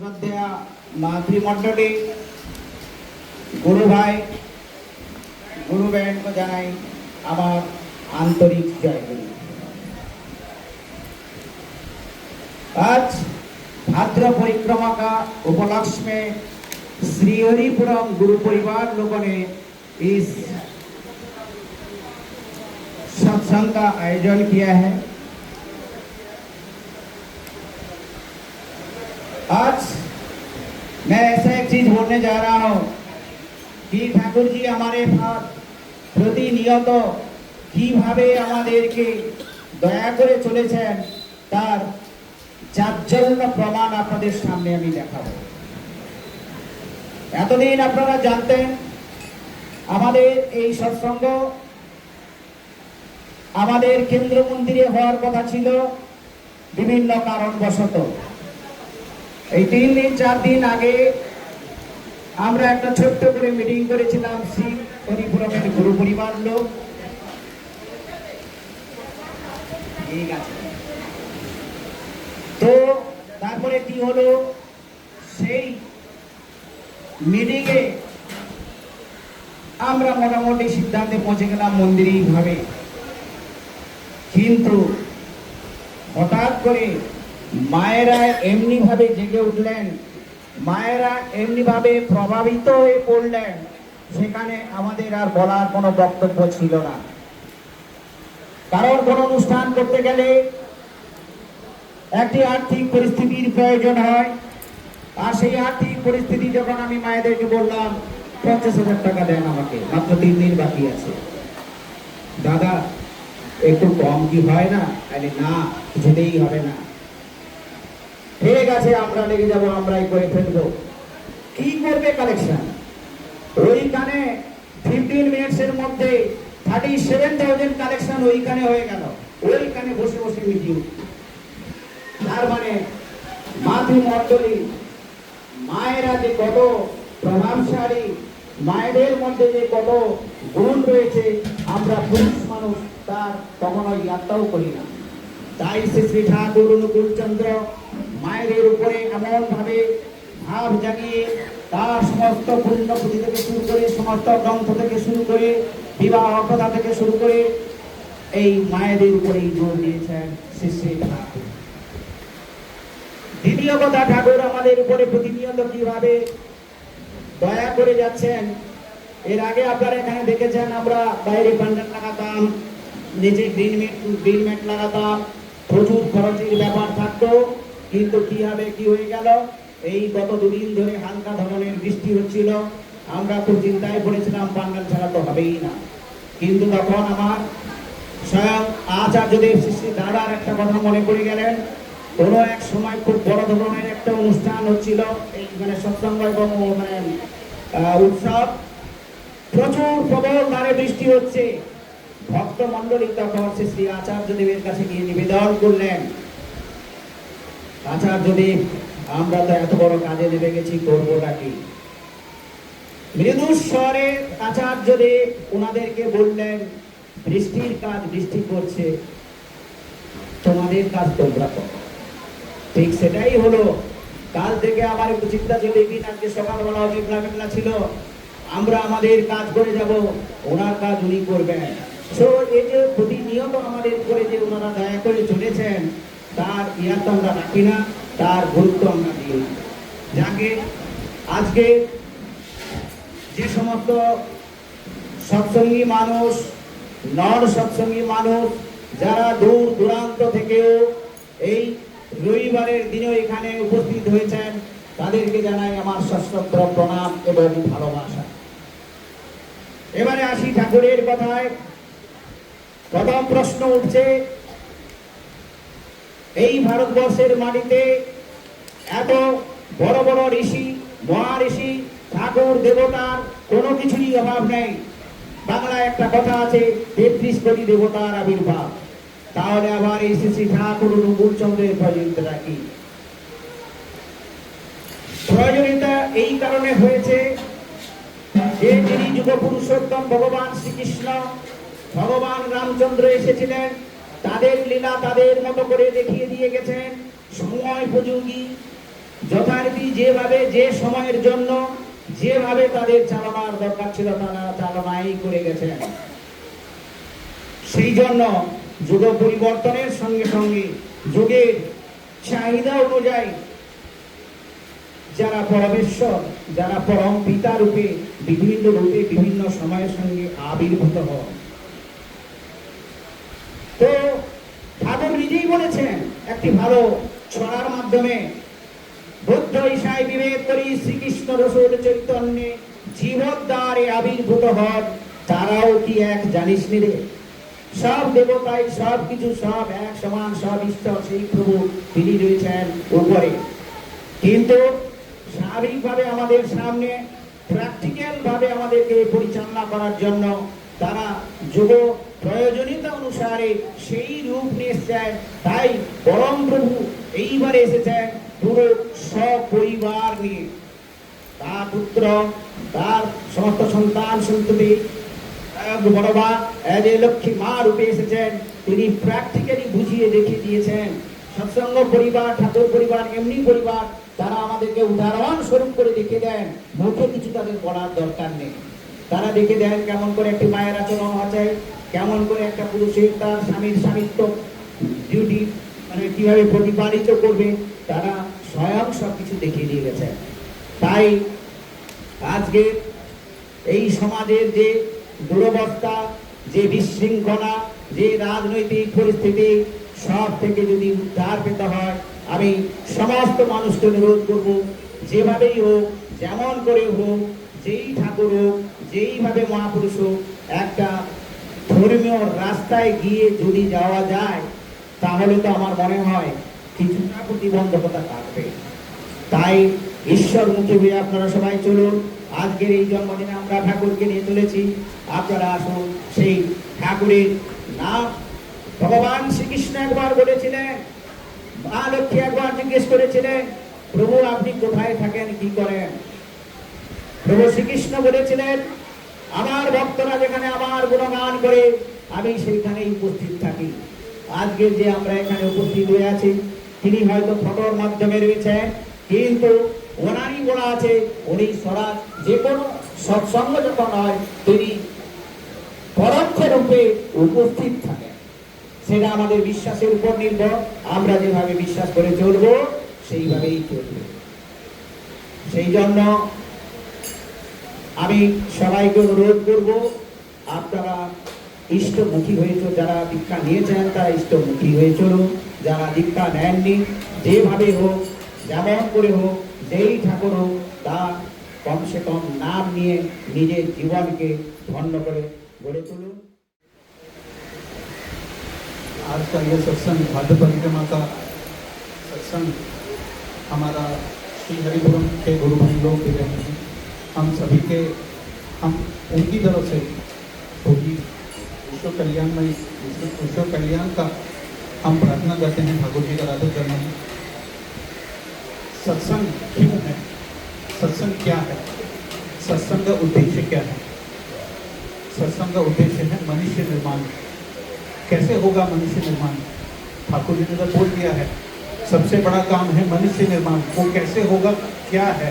শ্রদ্ধেয়া মাতৃমণ্ডলী গুরু ভাই गुरु बहन को जानाई आमार आंतरिक जयगुरु। आज भाद्र परिक्रमा का उपलक्ष्य में श्रीहरिपुरम गुरु परिवार लोगों ने इस सत्संग का आयोजन किया है। आज मैं ऐसा एक चीज बोलने जा रहा हूँ कि ठाकुर जी हमारे साथ प्रतिनियत কিভাবে আমাদেরকে দয়া করে চলেছেন তার জাজ্জল্য প্রমাণ আপনাদের সামনে আমি দেখাবো। এতদিন আপনারা জানতেন আমাদের এই সৎসঙ্গ আমাদের কেন্দ্র মন্দিরে হওয়ার কথা ছিল, বিভিন্ন কারণবশত এই 3 দিন 4 দিন আগে আমরা একটা ছোট্ট করে মিটিং করেছিলাম শ্রী হরিপুরমের গুরু পরিবার লোক। ঠিক আছে, তো তারপরে কি হলো, সেই মিটিংয়ে আমরা মোটামুটি সিদ্ধান্তে পৌঁছে গেলাম মন্দিরেই ভাবে, কিন্তু হঠাৎ করে মায়েরা এমনি ভাবে জেগে উঠলেন, মায়েরা এমনি ভাবে প্রভাবিত হয়ে পড়লেন, সেখানে আমাদের আর বলার কোনো বক্তব্য ছিল না। কারণ কোন অনুষ্ঠান করতে গেলে একটি আর্থিক পরিস্থিতির প্রয়োজন হয়, আর সেই আর্থিক পরিস্থিতি যখন আমি মায়েদেরকে বললাম 50,000 টাকা দেন আমাকে, মাত্র 3 দিন বাকি আছে, দাদা একটু কম কি হয় না? আরে না, কিছুতেই হবে না। ঠিক আছে, আমরা লেগে যাবো, আমরাই করে ফেলবো। কি করবে কালেকশন? ওইখানে 15 মিনিটসের মধ্যে 37,000 কালেকশন ওইখানে হয়ে গেল, ওইখানে বসে বসে মিটিং। তার মানে মাতৃমণ্ডলী মায়েরা যে কত প্রভাবশালী, মায়েদের মধ্যে যে কত গুণ রয়েছে, আমরা পুরুষ মানুষ তার কখনো ইয়াত্রাও করি না। তাই শ্রী ঠাকুর অনুকূল চন্দ্র মায়েদের উপরে এমন ভাবে ভাব জাগিয়ে তার সমস্ত পুণ্যপুঁথি থেকে শুরু করে, সমস্ত গ্রন্থ থেকে শুরু করে, বিবাহ কথা থেকে শুরু করে এই মায়েদের উপরেই জোর দিয়েছেন শ্রী শ্রী ঠাকুর। দ্বিতীয় কথা, ঠাকুর আমাদের উপরে প্রতিনিয়ত কিভাবে দয়া করে যাচ্ছেন। এর আগে আপনারা এখানে দেখেছেন আমরা বাইরে প্যান্ডেল লাগাতাম, নিচে গ্রিন ম্যাট লাগাতাম, প্রচুর খরচের ব্যাপার থাকতো, কিন্তু কি হবে কি হয়ে গেল, এই গত 2 দিন ধরে হালকা ধরনের বৃষ্টি হচ্ছিল, আমরা খুব চিন্তায় পড়েছিলাম প্যান্ডেল ছাড়া তো হবেই না। কিন্তু তখন আমার স্বয়ং আচার্যদেব শ্রী দাদার একটা কথা মনে পড়ে গেলেন। কোনো এক সময় খুব বড় ধরনের একটা অনুষ্ঠান হচ্ছিল, এই মানে সৎসঙ্গ এবং মানে উৎসব, প্রচুর প্রবল ধারে বৃষ্টি হচ্ছে। ভক্ত মন্ডলী তখন শ্রী আচার্যদেবের কাছে গিয়ে নিবেদন করলেন, আচার্যদেব আমরা তো এত বড় কাজে নেমে গেছি, করবোটা কি? মৃদু স্বরে আচার্যদেব ওনাদেরকে বললেন, বৃষ্টির কাজ বৃষ্টি করছে, তোমাদের কাজ তোমরা করো। ঠিক সেটাই হলো। কাল থেকে আমার একটু চিন্তা ছিল, দিন আজকে সকালবেলা মেঘলা মেঘলা ছিল, আমরা আমাদের কাজ করে যাব, ওনার কাজ উনি করবেন। সো এই যে প্রতিনিয়ত আমাদের উপরে যে ওনারা দয়া করে চলেছেন, তার ইয়াত আমরা রাখি না, তার গুরুত্ব আমরা দিই না। যাকে আজকে যে সমস্ত সৎসঙ্গী মানুষ, নন সৎসঙ্গী মানুষ যারা দূর দূরান্ত থেকেও এই রবিবারের দিনেও এখানে উপস্থিত হয়েছেন, তাদেরকে জানাই আমার সশ্রদ্ধ প্রণাম এবং ভালোবাসা। এবারে আসি ঠাকুরের কথায়। প্রথম প্রশ্ন উঠছে, এই ভারতবর্ষের মাটিতে এত বড় বড় ঋষি মহাঋষি ঠাকুর দেবতার কোনো কিছুরই অভাব নেই। বাংলায় একটা কথা আছে, 33 কোটি দেবতার আবির্ভাব। তাহলে আবার এই শ্রী ঠাকুর অনুকূল চন্দ্রের প্রয়োজনীয়তা কি? প্রয়োজনীয়তা এই কারণে হয়েছে যে যিনি যুগ পুরুষোত্তম ভগবান শ্রীকৃষ্ণ, ভগবান রামচন্দ্র এসেছিলেন, তাদের লীলা তাদের মতো করে দেখিয়ে দিয়ে গেছেন, সময় উপযোগী যথারীতি যেভাবে যে সময়ের জন্য যেভাবে তাদের চালানোর দরকার ছিল তারা চালনাই করে গেছেন। সেই জন্য যুগ পরিবর্তনের সঙ্গে সঙ্গে যুগের চাহিদা অনুযায়ী যারা পরমেশ্বর, যারা পরম পিতা রূপে বিভিন্ন রূপে বিভিন্ন সময়ের সঙ্গে আবির্ভূত হন। তো ঠাকুর নিজেই বলেছেন একটি ভালো ছড়ার মাধ্যমে, বুদ্ধ ঈশায় বিবেক করি শ্রীকৃষ্ণ রসুল চৈতন্যে জীবদ্বারে আবির্ভূত হন, তারাও কি এক জানিস নি রে? সব দেবতাই সব কিছু সব এক সমান, সব ঈশ্বর সেই প্রভু, তিনি রয়েছেন উপরে। কিন্তু স্বাভাবিকভাবে আমাদের সামনে প্র্যাকটিক্যাল ভাবে আমাদেরকে পরিচালনা করার জন্য তারা যুগ প্রয়োজনীয়তা অনুসারে সেই রূপ নিয়ে এসেছেন। তাই পরম প্রভু এইবারে এসেছেন পুরো সপরিবার নিয়ে, তার পুত্র, তার সমস্ত সন্তান সন্ততি, বড়বা যে লক্ষ্মী মা রূপে এসেছেন, তিনি প্র্যাকটিক্যালি বুঝিয়ে দেখিয়ে দিয়েছেন। সৎসঙ্গ পরিবার, ঠাকুর পরিবার এমনি পরিবার, তারা আমাদেরকে উদাহরণ স্বরূপ করে দেখে দেন, মুখে কিছু তাদের বলার দরকার নেই। তারা দেখে দেন কেমন করে একটি মায়ের আচরণ আছে, কেমন করে একটা পুরুষের তার স্বামীর স্বামিত্ব ডিউটি মানে কিভাবে প্রতিপালিত করবে, তারা স্বয়ং সবকিছু দেখিয়ে দিয়ে গেছেন। তাই আজকে এই সমাজের যে দুরবস্থা, যে বিশৃঙ্খলা, যে রাজনৈতিক পরিস্থিতি, সব থেকে যদি উদ্ধার পেতে হয়, আমি সমস্ত মানুষকে অনুরোধ করব, যেভাবেই হোক, যেমন করে হোক, যেই ঠাকুর হোক, যেইভাবে মহাপুরুষ হোক, একটা ধর্মীয় রাস্তায় গিয়ে যদি যাওয়া যায়, তাহলে তো আমার মনে হয় কিছুটা প্রতিবন্ধকতা থাকবে। তাই ঈশ্বরমুখী হয়ে আপনারা সবাই চলুন। আজকের এই জন্মদিনে আমরা ঠাকুরকে নিয়ে চলেছি, আপনারা আসুন সেই ঠাকুরের নাম। ভগবান শ্রীকৃষ্ণ একবার বলেছিলেন, মা লক্ষ্মী একবার জিজ্ঞেস করেছিলেন, প্রভু আপনি কোথায় থাকেন, কি করেন? প্রভু শ্রীকৃষ্ণ বলেছিলেন, আমার ভক্তরা যেখানে আমার গুণগান করে আমি সেইখানেই উপস্থিত থাকি। আজকে যে আমরা এখানে উপস্থিত হয়ে আছি, তিনি হয়তো ফটোর মাধ্যমে রয়েছেন, কিন্তু ওনারই বলা আছে উনি স্বরাজ, যে কোনো সৎসঙ্গ যখন হয় তিনি পরোক্ষ রূপে উপস্থিত থাকেন। সেটা আমাদের বিশ্বাসের উপর নির্ভর, আমরা যেভাবে বিশ্বাস করে চলব সেইভাবেই চলব। সেই জন্য আমি সবাইকে অনুরোধ করব, আপনারা ইষ্টমুখী হয়ে চলুন। যারা দীক্ষা নিয়েছেন তারা ইষ্টমুখী হয়ে চলুন, যারা দীক্ষা নেননি যেভাবে হোক, যেমন করে হোক, যেই ঠাকুর হোক, তার কমসে কম নাম নিয়ে নিজের জীবনকে ধন্য করে গড়ে তুলুন। आज का ये सत्संग भाद्र परिक्रमा का सत्संग हमारा श्री हरिपुरम के गुरु भाई लोग दे रहे हैं। हम सभी के, हम उनकी तरफ से पूरी विश्व कल्याण में विश्व कल्याण का हम प्रार्थना करते हैं ठाकुर जी का आराधन करने में। सत्संग क्यों है, सत्संग क्या है, सत्संग का उद्देश्य क्या है? सत्संग का उद्देश्य है मनुष्य निर्माण। कैसे होगा मनुष्य निर्माण? ठाकुर जी ने तो बोल दिया है, सबसे बड़ा काम है मनुष्य निर्माण। वो कैसे होगा, क्या है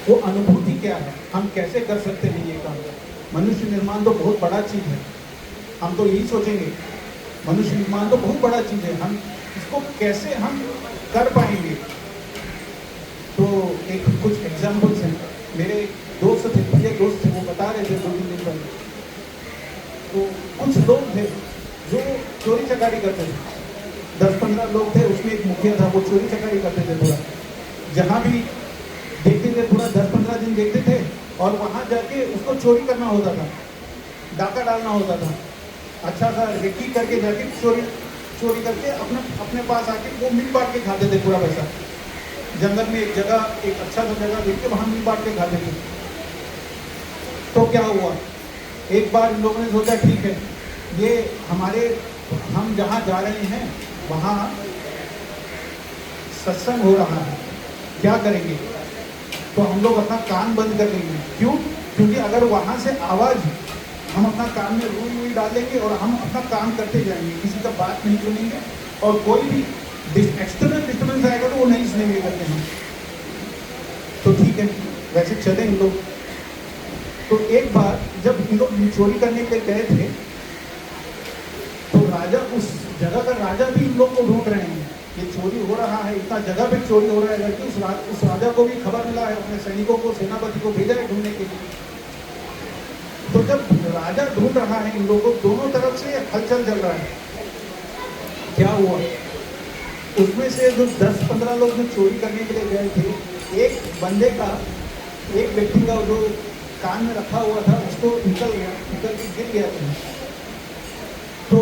वो अनुभूति, क्या है, हम कैसे कर सकते हैं ये काम? मनुष्य निर्माण तो बहुत बड़ा चीज़ है। हम तो यही सोचेंगे मनुष्य निर्माण तो बहुत बड़ा चीज़ है, हम इसको कैसे हम कर पाएंगे? तो एक कुछ एग्जाम्पल्स हैं। मेरे दोस्त थे, प्रिय दोस्त थे, वो बता रहे थे 2-3 दिन पहले, तो कुछ लोग थे जो चोरी चकारी करते थे। 10-15 लोग थे, उसमें एक मुखिया था, वो चोरी चकारी करते थे पूरा। जहाँ भी देखते थे पूरा 10-15 दिन देखते थे, और वहाँ जाके उसको चोरी करना होता था, डाका डालना होता था। अच्छा सा रेकी करके जाके चोरी करके अपने पास आके वो मिल बांट के खाते थे पूरा पैसा। जंगल में एक जगह, एक अच्छा सा जगह देख के वहाँ मिल बांट के खाते थे। तो क्या हुआ, एक बार इन लोगों ने सोचा ठीक है, ये हम जहाँ जा रहे हैं वहाँ सत्संग हो रहा है, क्या करेंगे? तो हम लोग अपना कान बंद कर लेंगे। क्यों? क्योंकि अगर वहाँ से आवाज़ हम अपना कान में रुई डाल लेंगे और हम अपना काम करते जाएंगे, किसी का बात नहीं सुनेंगे, और कोई भी एक्सटर्नल डिस्टर्बेंस आएगा तो वो नहीं सुनेंगे करते हैं। ठीक है, वैसे चले इन लोग। तो एक बार जब इन लोग चोरी करने के लिए गए थे, तो राजा, उस जगह का राजा भी इन लोग को ढूंढ रहे हैं, ये चोरी हो रहा है, इतना जगह पे चोरी हो रहा है, करके उस राजा को भी खबर मिला है, अपने सैनिकों को, सेनापति को भेजा है ढूंढने के लिए। तो जब राजा ढूंढ रहा है इन लोगों को, दोनों तरफ से हलचल चल रहा है। क्या हुआ, उसमें से जो 10-15 लोग जो चोरी करने के लिए गए थे, एक बंदे का, एक व्यक्ति का जो कान में रखा हुआ था उसको निकल के गिर गया था। तो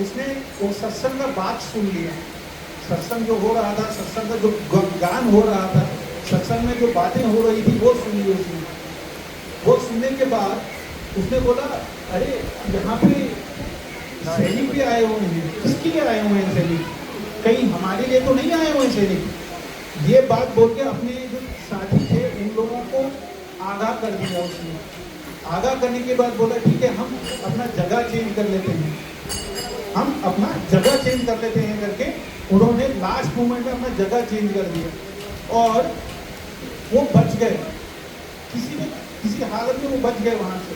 उसने वो सत्संग का बात सुन लिया, सत्संग जो हो रहा था, सत्संग का जो गान हो रहा था, सत्संग में जो बातें हो रही थी वो सुन ली उसने। वो सुनने के बाद उसने बोला, अरे यहाँ पे सैनिक भी आए हुए हैं, किसके लिए आए हुए हैं सैनिक, कहीं हमारे लिए तो नहीं आए हुए हैं सैनिक। ये बात बोल के अपने जो साथी थे उन लोगों को आगाह कर दिया उसने। आगाह करने के बाद बोला, ठीक है, हम अपना जगह चेंज कर लेते हैं, हम अपना जगह चेंज कर लेते हैं करके उन्होंने लास्ट मोमेंट में अपना जगह चेंज कर दिया और वो बच गए, किसी हालत में वो बच गए वहां से।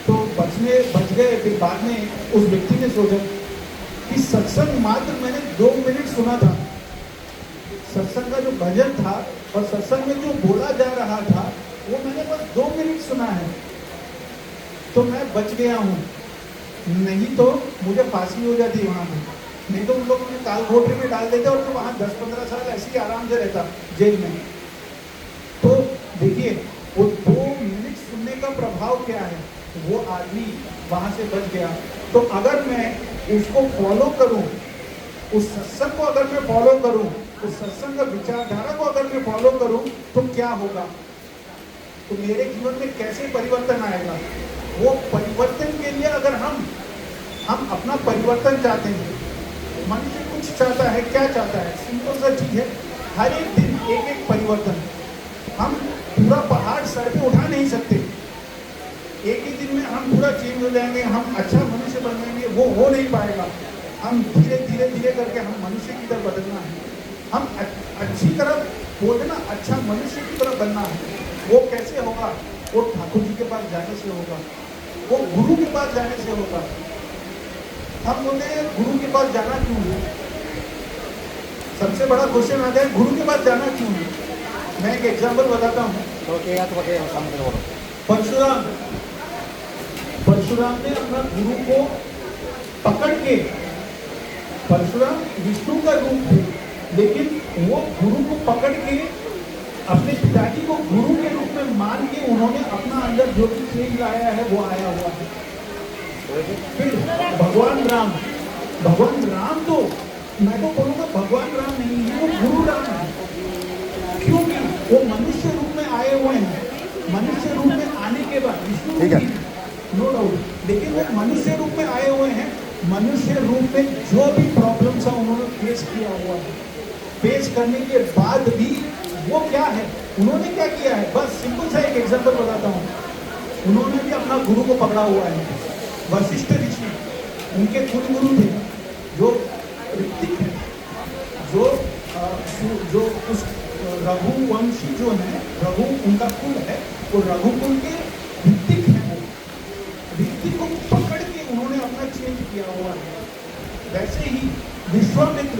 तो बच गए। फिर बाद में उस व्यक्ति ने सोचा कि सत्संग मात्र मैंने 2 मिनट सुना था, सत्संग का जो भजन था और सत्संग में जो बोला जा रहा था वो मैंने बस 2 मिनट सुना है, तो मैं बच गया हूँ, नहीं तो मुझे फांसी हो जाती वहां पे, नहीं तो उन लोगों ने काल कोठरी में डाल देते और तो वहां 10-15 साल ऐसे ही आराम से रहता जेल में। तो देखिए वो 2 मिनट सुनने का प्रभाव क्या है, वो आदमी वहां से बच गया। तो अगर मैं उसको फॉलो करूं, उस सत्संग को अगर मैं फॉलो करूं, उस सत्संग का विचारधारा को अगर मैं फॉलो करूं, तो क्या होगा, तो मेरे जीवन में कैसे परिवर्तन आएगा। वो परिवर्तन के लिए अगर हम अपना परिवर्तन चाहते हैं, मनुष्य कुछ चाहता है, क्या चाहता है, सिंपल सा चीज है, हर एक दिन एक परिवर्तन। हम पूरा पहाड़ सर पे उठा नहीं सकते, एक ही दिन में हम पूरा चेंज हो जाएंगे, हम अच्छा मनुष्य बन जाएंगे, वो हो नहीं पाएगा। हम धीरे धीरे करके हम मनुष्य की तरफ बदलना है, हम अच्छी तरफ बोलना, अच्छा मनुष्य की तरफ बनना है। वो कैसे होगा, वो ठाकुर जी के पास जाने से होगा, वो गुरु के पास जाने से होगा। हम बोलते हैं गुरु के पास जाना क्यों है, सबसे बड़ा क्वेश्चन आता है गुरु के पास जाना क्यों है। मैं एक एग्जाम्पल बताता हूँ। परशुराम ने अपना गुरु को पकड़ के, परशुराम विष्णु का रूप थे, लेकिन वो गुरु को पकड़ के अपने पिताजी को गुरु के रूप में मान के उन्होंने अपना अंदर जो भी चेंज लाया है वो आया हुआ है। फिर भगवान राम तो मैं तो बोलूंगा भगवान राम नहीं है, वो गुरु राम है, क्योंकि वो मनुष्य रूप में आए हुए हैं। मनुष्य रूप में आने के बाद विष्णु नो डाउट, लेकिन वो मनुष्य रूप में आए हुए हैं। मनुष्य रूप में जो भी प्रॉब्लम था उन्होंने फेस किया हुआ है, फेस करने के बाद भी वो क्या है, उन्होंने क्या किया है, बस सिंपल सा एक एग्जांपल बताता हूँ। उन्होंने भी अपना गुरु को पकड़ा हुआ है, वशिष्ठ ऋषि उनके कुल गुरु थे, जो ऋतिक है, जो उस रघुवंशी जो है, रघु उनका कुल है, वो रघुकुल के ऋतिक है, वो ऋतिक को पकड़ के उन्होंने अपना चेंज किया हुआ है। वैसे ही विश्वामित्र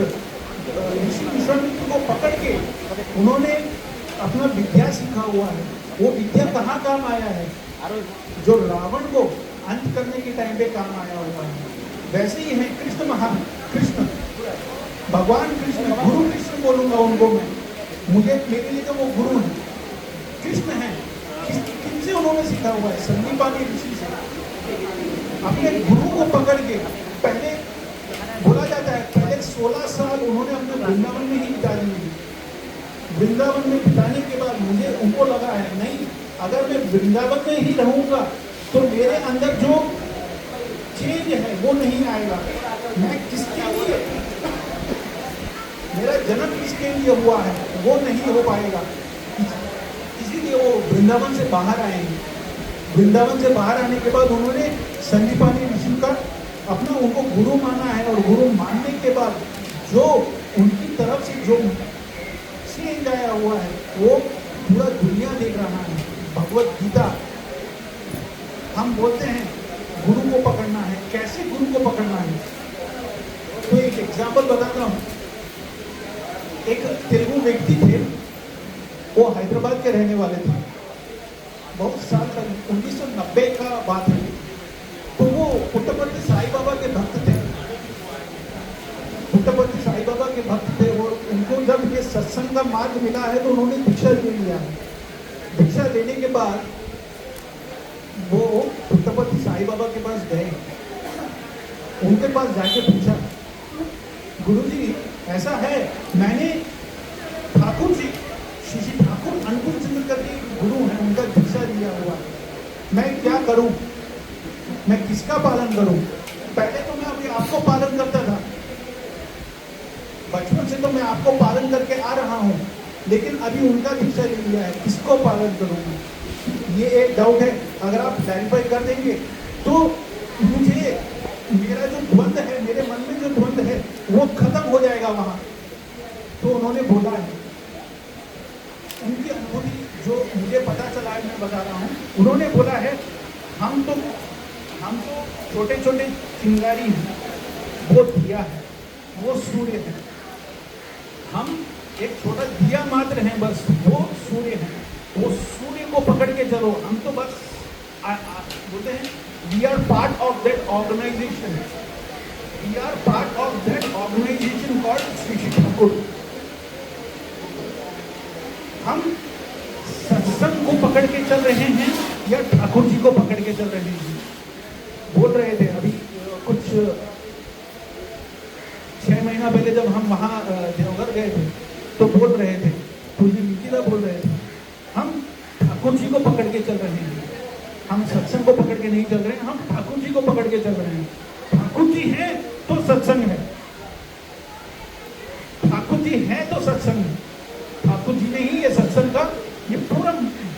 को पकड़ के उन्होंने अपना विद्या सीखा हुआ है। वो विद्या कहाँ काम आया है, जो रावण को अंत करने के टाइम पे काम आया हुआ है। वैसे ही है कृष्ण, भगवान कृष्ण, गुरु कृष्ण बोलूंगा उनको मैं, मेरे लिए तो वो गुरु है, कृष्ण है। किनसे उन्होंने सीखा हुआ है, संदीपानी ऋषि से। अपने गुरु को पकड़ के, पहले बोला जाता है पहले 16 साल उन्होंने अपने वृंदावन में ही बिता दिए। वृंदावन में बिताने के बाद मुझे उनको लगा है, नहीं, अगर मैं वृंदावन में ही रहूंगा तो मेरे अंदर जो चेंज है वो नहीं आएगा। मैं किसके लिए, मेरा जन्म किसके लिए हुआ है वो नहीं हो पाएगा। इसीलिए वो वृंदावन से बाहर आएंगे। वृंदावन से बाहर आने के बाद उन्होंने संदीपानी ऋषि का अपना उनको गुरु माना है, और गुरु मानने के बाद जो उनकी तरफ से जो चेंज हुआ है, वो पूरा दुनिया देख रहा है। भगवत गीता, हम बोलते हैं गुरु को पकड़ना है, कैसे गुरु को पकड़ना है? तो एक एग्जाम्पल बताता हूँ। एक तेलुगु व्यक्ति थे, वो हैदराबाद के रहने वाले थे। बहुत साल पहले 1990 का बात है। तो वो पुट्टपर्ती साई बाबा के भक्त थे। पुट्टपर्ती साई बाबा के भक्त थे। वो उनको जब ये सत्संग का मार्ग मिला है तो उन्होंने दीक्षा ले लिया है। दीक्षा लेने के बाद वो पुट्टपर्ती साई बाबा के पास गए। उनके पास जाके पूछा, गुरुजी ऐसा है, मैंने ठाकुर जी, श्री ठाकुर अनुकूल चंद्र करके गुरु हैं, उनका दीक्षा लिया हुआ है, मैं क्या करूं, मैं किसका पालन करूं? पहले तो मैं अभी आपको पालन करता था, बचपन से तो मैं आपको पालन करके आ रहा हूं, लेकिन अभी उनका दीक्षा ले लिया है, किसको पालन करूंगा? ये एक डाउट है। अगर आप क्लैरिफाई कर देंगे तो मुझे मेरा जो द्वंद है, मेरे मन में जो द्वंद है वो खत्म हो जाएगा वहां। तो उन्होंने बोला है, उनकी अनुभूति जो मुझे पता चला है मैं बता रहा हूँ। उन्होंने बोला है, हम तो छोटे छोटे चिंगारी हैं, वो दिया है, वो सूर्य है, हम एक छोटा दिया मात्र हैं, बस वो सूर्य है, वो सूर्य को पकड़ के चलो। हम तो बस बोलते हैं we are part of that organization, we are part of that organization called Shri Thakur. हम सत्संग को पकड़ के चल रहे हैं या ठाकुर जी को पकड़ के चल रहे हैं? बोल रहे थे अभी कुछ 6 महीना पहले जब हम वहाँ देवघर गए थे तो बोल रहे थे, पूज्य निकिता बोल रहे थे, हम ठाकुर जी को पकड़ के चल रहे हैं, हम सत्संग को पकड़ के नहीं चल रहे हैं, हम ठाकुर जी को पकड़ के चल रहे हैं। ठाकुर जी हैं तो सत्संग है, ठाकुर जी हैं तो सत्संग है। ठाकुर जी ने ही ये सत्संग का ये पूरा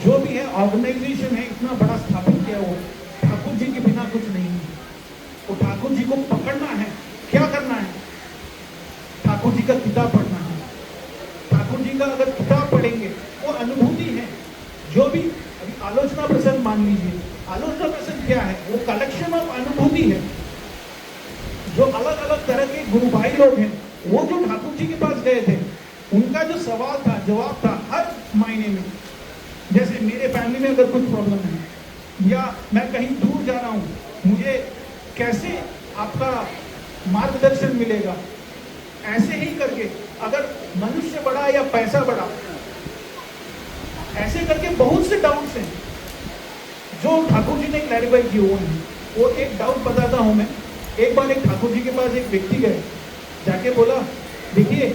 जो भी है ऑर्गेनाइजेशन है इतना बड़ा स्थापित किया, वो ठाकुर जी के बिना कुछ नहीं है। तो ठाकुर जी को पकड़ना है, क्या करना है? ठाकुर जी का किताब पढ़ना है। ठाकुर जी का अगर किताब पढ़ेंगे, वो अनुभूति है, जो भी अभी आलोचना प्रसंग मान लीजिए, आलोचना प्रसंग क्या है? वो कलेक्शन ऑफ अनुभूति है। जो अलग अलग तरह के गुरु भाई लोग हैं, वो जो ठाकुर जी के पास गए थे, उनका जो सवाल था, जवाब था हर महीने में। जैसे मेरे फैमिली में अगर कुछ प्रॉब्लम है या मैं कहीं दूर जा रहा हूं, मुझे कैसे आपका मार्गदर्शन मिलेगा? ऐसे ही करके अगर मनुष्य बड़ा या पैसा बड़ा, ऐसे करके बहुत से डाउट्स हैं जो ठाकुर जी ने क्लैरिफाई किए हुए हैं। वो एक डाउट बताता हूं मैं। एक बार एक ठाकुर जी के पास एक व्यक्ति गए, जाके बोला, देखिए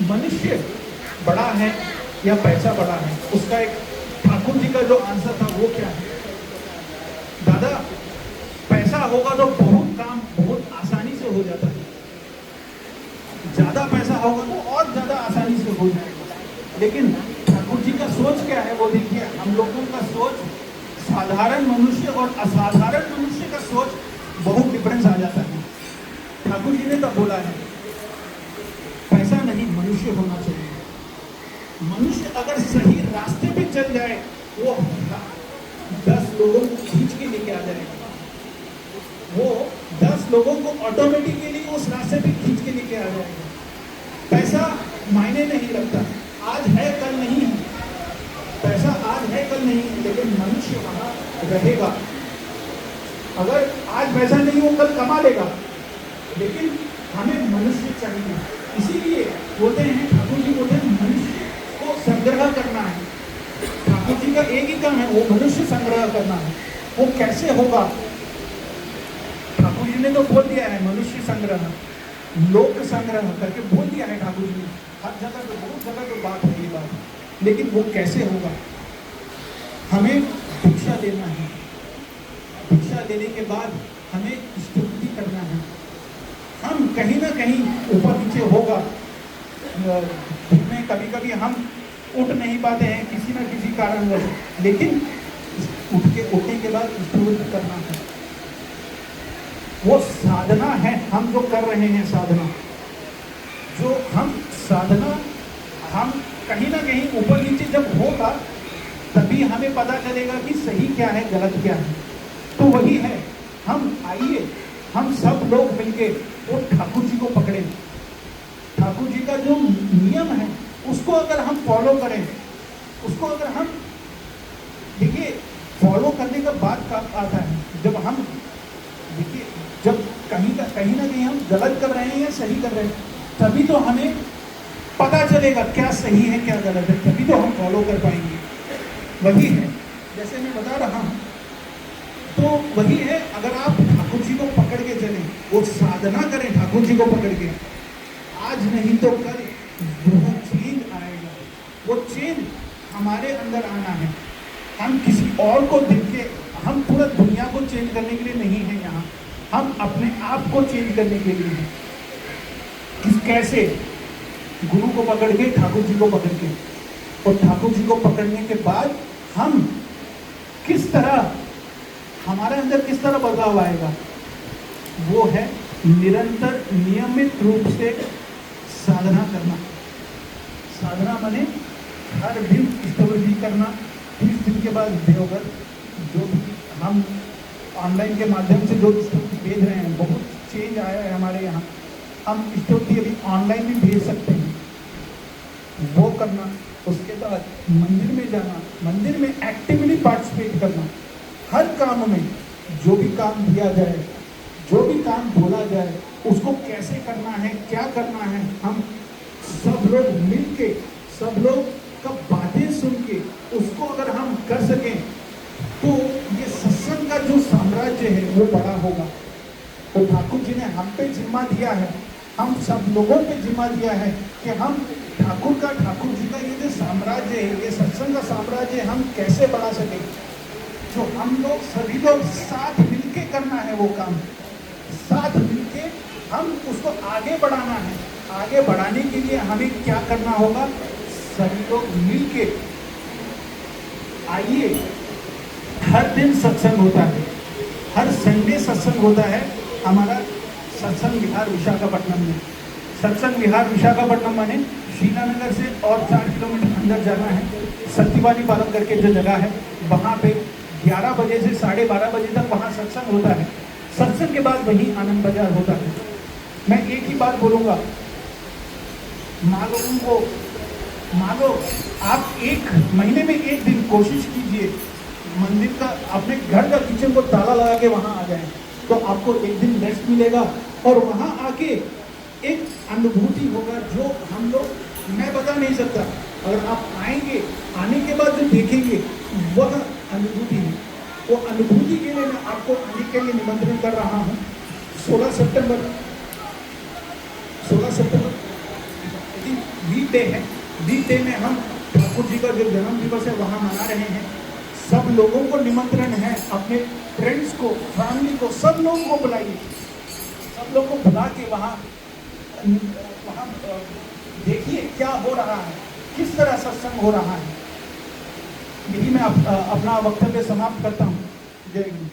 मनुष्य बड़ा है या पैसा बड़ा है? उसका एक ठाकुर जी का जो आंसर था वो क्या है? दादा, पैसा होगा तो बहुत काम बहुत आसानी से हो जाता है, ज्यादा पैसा होगा तो और ज्यादा आसानी से हो जाएगा। लेकिन ठाकुर जी का सोच क्या है वो देखिए। हम लोगों का सोच, साधारण मनुष्य और असाधारण मनुष्य का सोच बहुत डिफरेंस आ जाता है। ठाकुर जी ने तब बोला है, पैसा नहीं, मनुष्य होना चाहिए। मनुष्य अगर सही रास्ते पे चल जाए, वो 10 लोगों को खींच के लेके आ जाएगा। वो 10 लोगों को ऑटोमेटिकली उस रास्ते पे खींच के लेके आ जाएगा। पैसा मायने नहीं रखता, आज है कल नहीं है। पैसा आज है कल नहीं, लेकिन मनुष्य वहां रहेगा। अगर आज पैसा नहीं हो, कल कमा लेगा, लेकिन हमें मनुष्य चाहिए। इसीलिए बोलते हैं, ठाकुर जी बोलते हैं, मनुष्य को संग्रह करना है। ठाकुर जी का एक ही काम है, वो मनुष्य संग्रह करना है। वो कैसे होगा? ठाकुर जी ने तो बोल दिया है, मनुष्य संग्रह, लोक संग्रह करके बोल दिया है ठाकुर जी ने। हर जगह तो, बहुत जगह तो बात है ये बात, लेकिन वो कैसे होगा? हमें दीक्षा देना है। दीक्षा देने के बाद हमें स्तुति करना है। हम कहीं ना कहीं ऊपर नीचे होगा, में कभी कभी हम उठ नहीं पाते हैं किसी ना किसी कारणवश, लेकिन उठने के बाद स्तुति करना है। वो साधना है, हम जो कर रहे हैं साधना, जो हम साधना, हम कहीं ना कहीं ऊपर नीचे जब होगा तभी हमें पता चलेगा कि सही क्या है गलत क्या है। तो वही है, हम आइए हम सब लोग मिलके वो ठाकुर जी को पकड़ें। ठाकुर जी का जो नियम है उसको अगर हम फॉलो करें, उसको अगर हम देखिए फॉलो करने का बात कब आता है, जब हम देखिए जब कहीं ना कहीं हम गलत कर रहे हैं या सही कर रहे हैं, तभी तो हमें पता चलेगा क्या सही है क्या गलत है, तभी तो हम फॉलो कर पाएंगे। वही है, जैसे मैं बता रहा हूं, तो वही है, अगर आप ठाकुर जी को पकड़ के चलें, वो साधना करें ठाकुर जी को पकड़ के, आज नहीं तो कल वो चेंज आएगा। वो चेंज हमारे अंदर आना है। हम किसी और को देख के, हम पूरा दुनिया को चेंज करने के लिए नहीं है यहाँ, हम अपने आप को चेंज करने के लिए हैं। कैसे? गुरु को पकड़ के, ठाकुर जी को पकड़ के, और ठाकुर जी को पकड़ने के बाद हम किस तरह, हमारे अंदर किस तरह बदलाव आएगा, वो है निरंतर नियमित रूप से साधना करना। साधना माने हर दिन स्तुति करना। 30 दिन के बाद देवघर जो भी हम ऑनलाइन के माध्यम से जो स्तुति भेज रहे हैं, बहुत चेंज आया है हमारे यहाँ। हम स्तुति अभी ऑनलाइन भी भेज सकते हैं, वो करना। उसके बाद मंदिर में जाना, मंदिर में एक्टिवली पार्टिसिपेट करना। हर काम में जो भी काम दिया जाए, जो भी काम बोला जाए, उसको कैसे करना है, क्या करना है, हम सब लोग मिल के, सब लोग का बातें सुन के उसको अगर हम कर सकें तो ये सत्संग का जो साम्राज्य है वो बड़ा होगा। तो ठाकुर जी ने हम पे जिम्मा दिया है, हम सब लोगों पे जिम्मा दिया है कि हम ठाकुर जी का ये जो साम्राज्य है, ये सत्संग का साम्राज्य हम कैसे बढ़ा सके। जो हम लोग सभी लोग साथ मिलके करना है, वो काम साथ मिलके हम उसको आगे बढ़ाना है। आगे बढ़ाने के लिए हमें क्या करना होगा, सभी लोग मिलके आइए। हर दिन सत्संग होता है, हर संडे सत्संग होता है हमारा सत्संग विहार विशाखापट्टनम में। सत्संग विहार विशाखापट्टनम माने श्रीनगर से और 4 किलोमीटर अंदर जाना है। सत्यवानी पालम करके जो जगह है, वहाँ पे 11 बजे से 12:30 बजे तक वहाँ सत्संग होता है। सत्संग के बाद वहीं आनंद बाजार होता है। मैं एक ही बात बोलूँगा, मानो आप 1 महीने में 1 दिन कोशिश कीजिए, मंदिर का, अपने घर का किचन को ताला लगा के वहाँ आ जाएं, तो आपको 1 दिन रेस्ट मिलेगा और वहाँ आके एक अनुभूति होगा जो हम लोग, मैं बता नहीं सकता। अगर आप आएंगे, आने के बाद जो देखेंगे वह अनुभूति है। वो अनुभूति के लिए मैं आपको आने के लिए निमंत्रण कर रहा हूँ। 16 सितंबर वीक डे है। वीक डे में हम ठाकुर जी का जो जन्म दिवस है वहाँ मना रहे हैं। सब लोगों को निमंत्रण है, अपने फ्रेंड्स को, फैमिली को, सब लोगों को बुलाइए। सब लोगों को बुला के वहाँ देखिए क्या हो रहा है, किस तरह सत्संग हो रहा है। यही मैं अपना वक्तव्य समाप्त करता हूँ। जय हिंद।